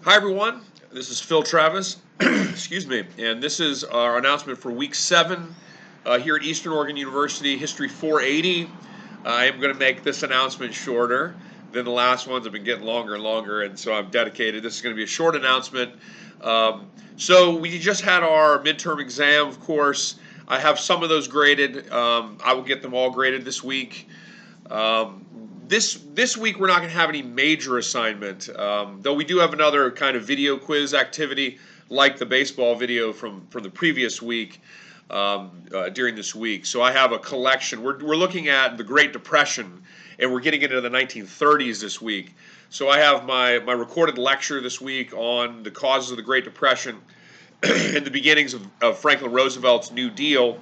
Hi everyone, this is Phil Travis, excuse me, and this is our announcement for week 7 here at Eastern Oregon University, History 480. I am going to make this announcement shorter than the last ones. I've been getting longer and longer, and so I'm dedicated. This is going to be a short announcement. So we just had our midterm exam, of course. I have some of those graded. I will get them all graded this week. This week we're not going to have any major assignment, though we do have another kind of video quiz activity like the baseball video from the previous week during this week. So I have a collection. We're looking at the Great Depression, and we're getting into the 1930s this week. So I have my recorded lecture this week on the causes of the Great Depression and the beginnings of Franklin Roosevelt's New Deal.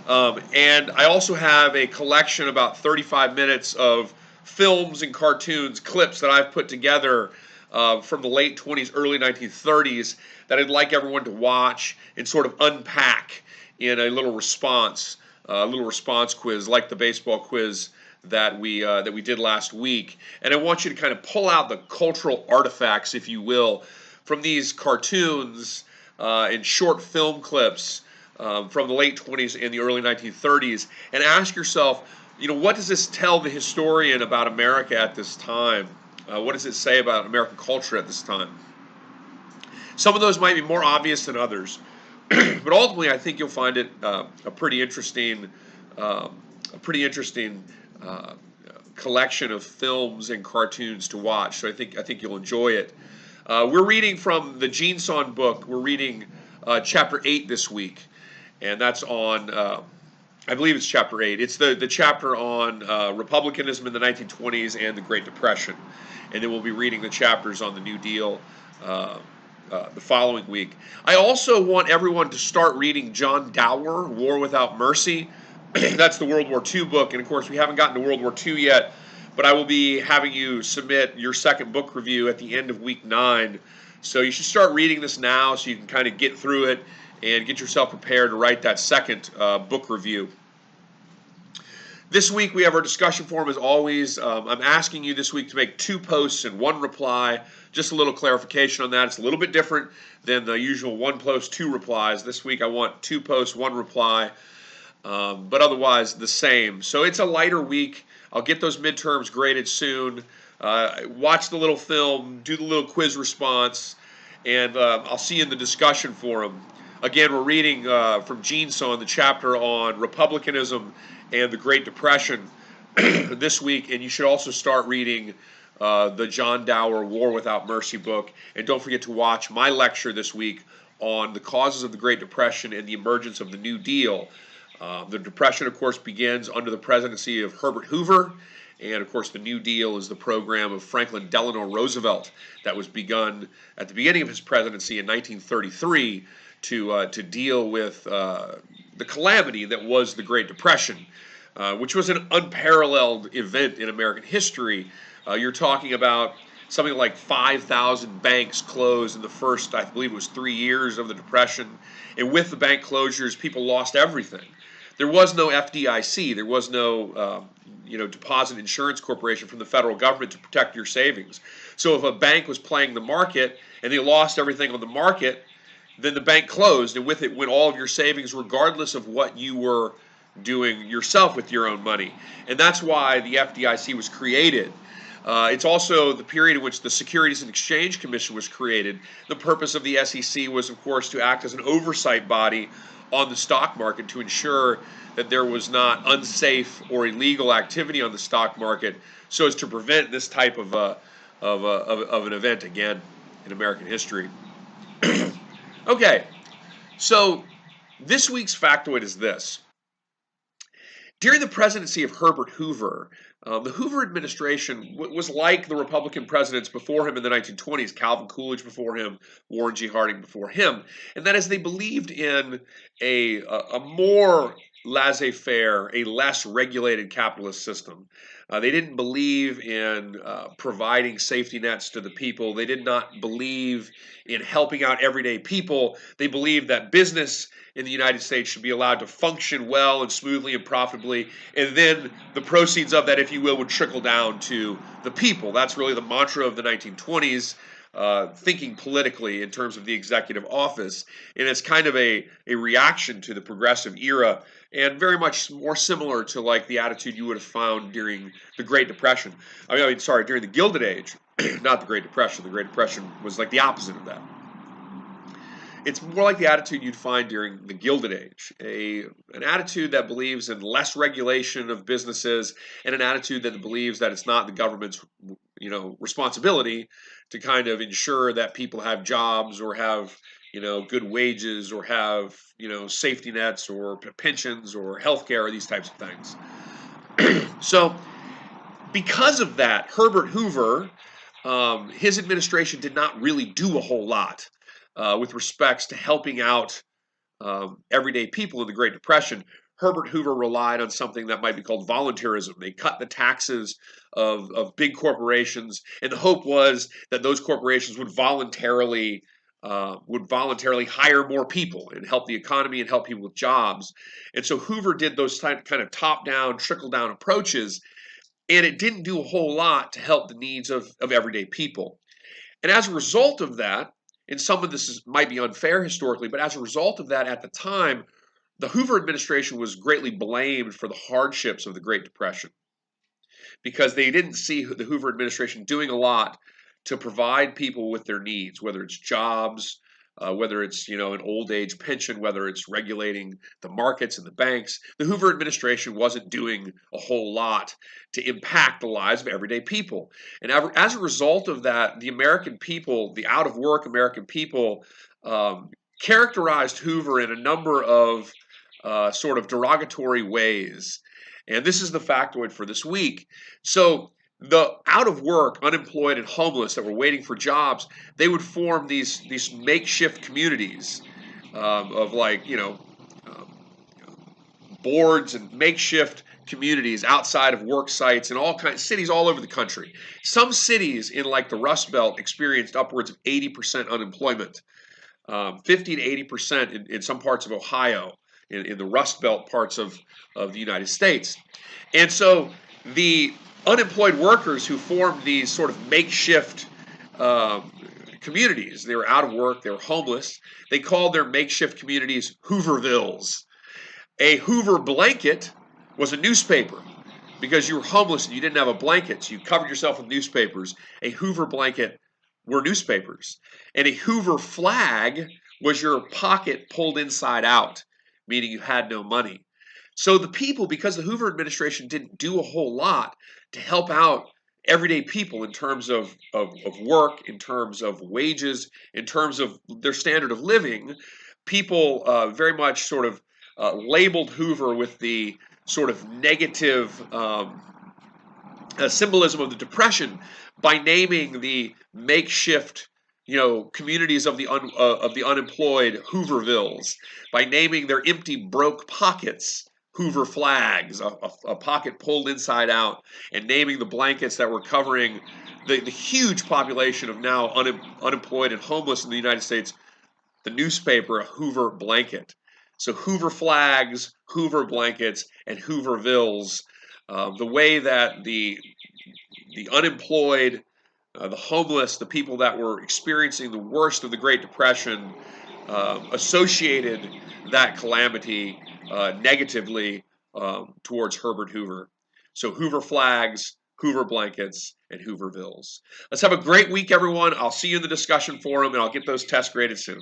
And I also have a collection, about 35 minutes of films and cartoons, clips that I've put together from the late 20s, early 1930s that I'd like everyone to watch and sort of unpack in a little response quiz like the baseball quiz that we did last week. And I want you to kind of pull out the cultural artifacts, if you will, from these cartoons and short film clips from the late 20s and the early 1930s, and ask yourself, what does this tell the historian about America at this time? What does it say about American culture at this time? Some of those might be more obvious than others, but ultimately, I think you'll find it a pretty interesting collection of films and cartoons to watch. So I think you'll enjoy it. We're reading from the Jeanson book. We're reading chapter 8 this week. And that's on, I believe it's chapter 8. It's the chapter on republicanism in the 1920s and the Great Depression. And then we'll be reading the chapters on the New Deal the following week. I also want everyone to start reading John Dower, War Without Mercy. That's the World War II book. And of course, we haven't gotten to World War II yet, but I will be having you submit your second book review at the end of week 9. So you should start reading this now so you can kind of get through it and get yourself prepared to write that second book review. This week we have our discussion forum as always. I'm asking you this week to make 2 posts and 1 reply. Just a little clarification on that. It's a little bit different than the usual 1 post, 2 replies. This week I want 2 posts, 1 reply, but otherwise the same. So it's a lighter week. I'll get those midterms graded soon. Watch the little film, do the little quiz response, and I'll see you in the discussion forum. Again, we're reading from Jeanson, the chapter on republicanism and the Great Depression this week, and you should also start reading the John Dower War Without Mercy book. And don't forget to watch my lecture this week on the causes of the Great Depression and the emergence of the New Deal. The Depression, of course, begins under the presidency of Herbert Hoover, and of course the New Deal is the program of Franklin Delano Roosevelt that was begun at the beginning of his presidency in 1933 to deal with the calamity that was the Great Depression, which was an unparalleled event in American history. You're talking about something like 5,000 banks closed in the first, I believe it was 3 years of the Depression, and with the bank closures, people lost everything. There was no FDIC. There was no Deposit Insurance Corporation from the federal government to protect your savings. So if a bank was playing the market and they lost everything on the market, then the bank closed, and with it went all of your savings, regardless of what you were doing yourself with your own money. And that's why the FDIC was created. It's also the period in which the Securities and Exchange Commission was created. The purpose of the SEC was, of course, to act as an oversight body on the stock market to ensure that there was not unsafe or illegal activity on the stock market, so as to prevent this type of an event again in American history. Okay, so this week's factoid is this. During the presidency of Herbert Hoover, the Hoover administration was like the Republican presidents before him in the 1920s, Calvin Coolidge before him, Warren G. Harding before him, and that is they believed in a more laissez-faire, a less regulated capitalist system. They didn't believe in providing safety nets to the people. They did not believe in helping out everyday people. They believed that business in the United States should be allowed to function well and smoothly and profitably, and then the proceeds of that, if you will, would trickle down to the people. That's really the mantra of the 1920s. thinking politically in terms of the executive office. And it's kind of a reaction to the progressive era, and very much more similar to like the attitude you would have found during the Great Depression. Sorry, during the Gilded Age, not the Great Depression. The Great Depression was like the opposite of that. It's more like the attitude you'd find during the Gilded Age, an attitude that believes in less regulation of businesses, and an attitude that believes that it's not the government's responsibility to kind of ensure that people have jobs or have good wages or have safety nets or pensions or healthcare or these types of things. So because of that, Herbert Hoover, his administration did not really do a whole lot with respects to helping out everyday people in the Great Depression. Herbert Hoover relied on something that might be called voluntarism. They cut the taxes of big corporations, and the hope was that those corporations would voluntarily hire more people and help the economy and help people with jobs. And so Hoover did those kind of top-down, trickle-down approaches, and it didn't do a whole lot to help the needs of everyday people. And as a result of that, and some of this might be unfair historically, but as a result of that at the time, the Hoover administration was greatly blamed for the hardships of the Great Depression because they didn't see the Hoover administration doing a lot to provide people with their needs, whether it's jobs, whether it's an old age pension, whether it's regulating the markets and the banks. The Hoover administration wasn't doing a whole lot to impact the lives of everyday people. And as a result of that, the American people, the out of work American people, characterized Hoover in a number of sort of derogatory ways. And this is the factoid for this week. So the out of work, unemployed, and homeless that were waiting for jobs, they would form these makeshift communities of boards and makeshift communities outside of work sites in all kinds of cities all over the country. Some cities in like the Rust Belt experienced upwards of 80% unemployment, 50 to 80% in some parts of Ohio, in the Rust Belt parts of the United States. And so the unemployed workers who formed these sort of makeshift communities, they were out of work, they were homeless, they called their makeshift communities Hoovervilles. A Hoover blanket was a newspaper. Because you were homeless and you didn't have a blanket, so you covered yourself with newspapers. A Hoover blanket were newspapers. And a Hoover flag was your pocket pulled inside out, meaning you had no money. So the people, because the Hoover administration didn't do a whole lot to help out everyday people in terms of work, in terms of wages, in terms of their standard of living, people very much sort of labeled Hoover with the sort of negative symbolism of the Depression by naming the makeshift communities of the unemployed Hoovervilles, by naming their empty broke pockets Hoover flags, a pocket pulled inside out, and naming the blankets that were covering the huge population of now unemployed and homeless in the United States, the newspaper, a Hoover blanket. So Hoover flags, Hoover blankets, and Hoovervilles, the way that the unemployed, the homeless, the people that were experiencing the worst of the Great Depression associated that calamity negatively towards Herbert Hoover. So Hoover flags, Hoover blankets, and Hoovervilles. Let's have a great week, everyone. I'll see you in the discussion forum, and I'll get those tests graded soon.